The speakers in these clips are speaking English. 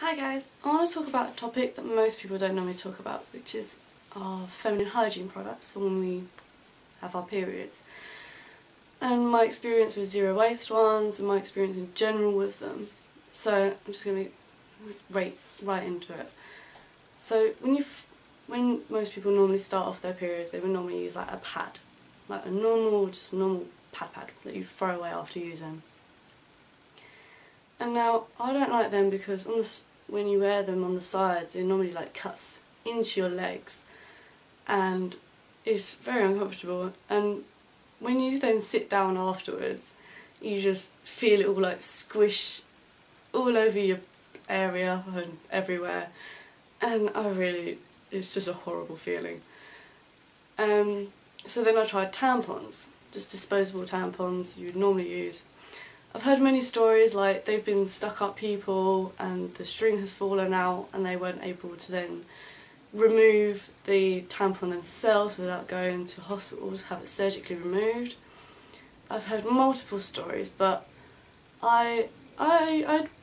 Hi guys, I want to talk about a topic that most people don't normally talk about, which is our feminine hygiene products for when we have our periods. And my experience with zero waste ones and my experience in general with them. So I'm just going to right into it. So when most people normally start off their periods, they would normally use like a pad. Like a normal pad that you throw away after using. And now, I don't like them because when you wear them on the sides, it normally like cuts into your legs and it's very uncomfortable. And when you then sit down afterwards, you just feel it all like squish all over your area and everywhere. And it's just a horrible feeling. So then I tried tampons, just disposable tampons you would normally use. I've heard many stories like they've been stuck up people and the string has fallen out and they weren't able to then remove the tampon themselves without going to hospital to have it surgically removed. I've heard multiple stories, but I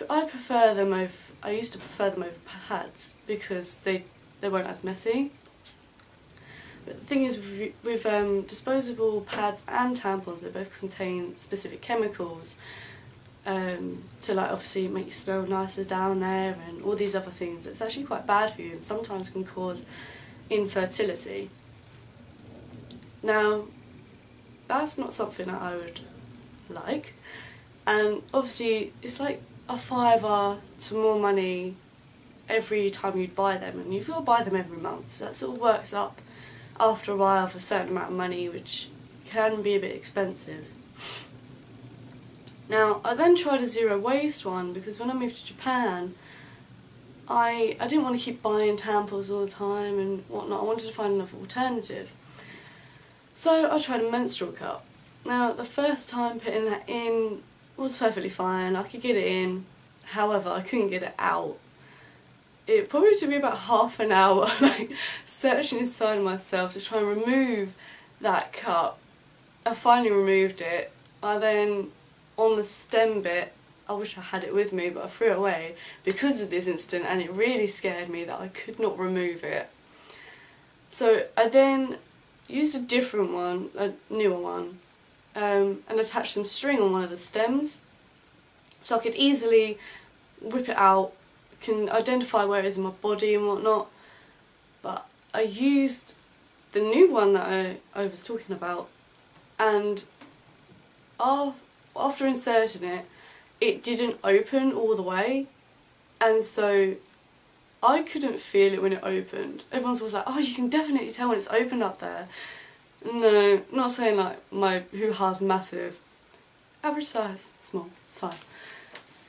prefer them over. I used to prefer them over pads because they weren't as messy. But the thing is, with disposable pads and tampons, they both contain specific chemicals to like obviously make you smell nicer down there and all these other things. It's actually quite bad for you and sometimes can cause infertility. Now, that's not something that I would like, and obviously it's like a £5 to more money every time you buy them, and you've got to buy them every month, so that sort of works up after a while for a certain amount of money, which can be a bit expensive. Now, I then tried a zero waste one because when I moved to Japan, I didn't want to keep buying tampons all the time and whatnot. I wanted to find another alternative. So I tried a menstrual cup. Now, the first time putting that in was perfectly fine. I could get it in, however, I couldn't get it out. It probably took me about half an hour, like, searching inside myself to try and remove that cup. I finally removed it. I then, on the stem bit, I wish I had it with me, but I threw it away because of this incident, and it really scared me that I could not remove it. So I then used a different one, a newer one, and attached some string on one of the stems, so I could easily whip it out, can identify where it is in my body and whatnot. But I used the new one that I was talking about, and after inserting it, it didn't open all the way, and so I couldn't feel it when it opened. Everyone was like, oh, you can definitely tell when it's opened up there. No, not saying like my hoo-ha's massive. Average size, small, it's fine.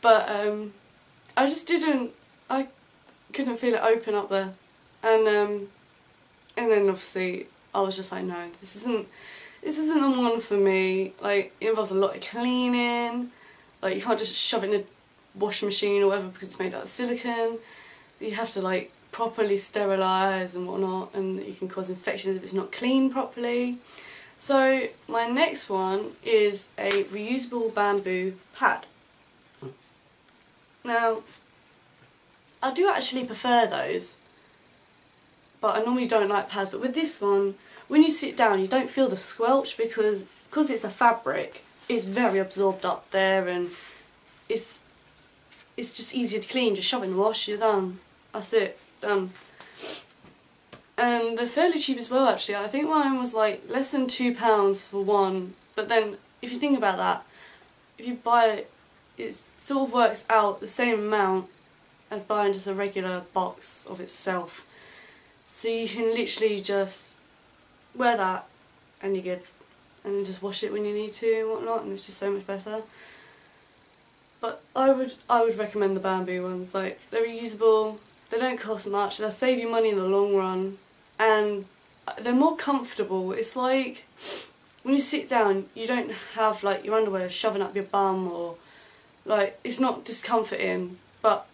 But I couldn't feel it open up there. And then obviously I was just like, no, this isn't the one for me. Like, it involves a lot of cleaning. Like, you can't just shove it in a washing machine or whatever because it's made out of silicone. You have to like properly sterilise and whatnot, and you can cause infections if it's not cleaned properly. So my next one is a reusable bamboo pad. Now, I do actually prefer those, but I normally don't like pads. But with this one, when you sit down, you don't feel the squelch because it's a fabric. It's very absorbed up there, and it's just easier to clean. Just shove it in the wash, you're done. That's it, done. And they're fairly cheap as well, actually. I think mine was like less than £2 for one. But then, if you think about that, if you buy it, it sort of works out the same amount as buying just a regular box of itself. So you can literally just wear that and you're good, and just wash it when you need to and whatnot, and it's just so much better. But I would recommend the bamboo ones. Like, they're reusable, they don't cost much, they'll save you money in the long run, and they're more comfortable. It's like when you sit down, you don't have like your underwear shoving up your bum, or like, it's not discomforting, but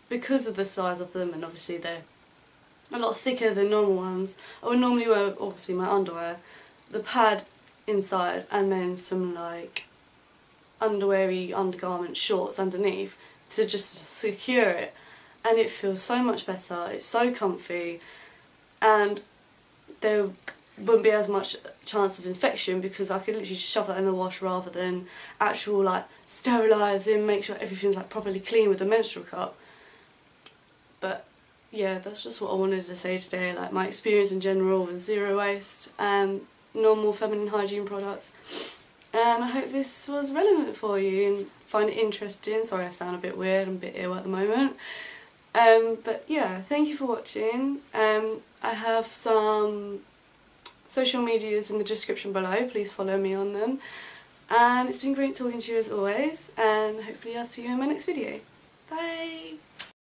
because of the size of them, and obviously they're a lot thicker than normal ones, I would normally wear, obviously, my underwear, the pad inside, and then some like underweary undergarment shorts underneath to just secure it. and it feels so much better. It's so comfy, and there wouldn't be as much chance of infection because I could literally just shove that in the wash rather than actual like sterilising, make sure everything's like properly clean with the menstrual cup. But yeah, that's just what I wanted to say today, like my experience in general with zero waste and normal feminine hygiene products. And I hope this was relevant for you and find it interesting. Sorry I sound a bit weird, I'm a bit ill at the moment. But yeah, thank you for watching. I have some social medias in the description below, please follow me on them. And it's been great talking to you as always, and hopefully I'll see you in my next video. Bye!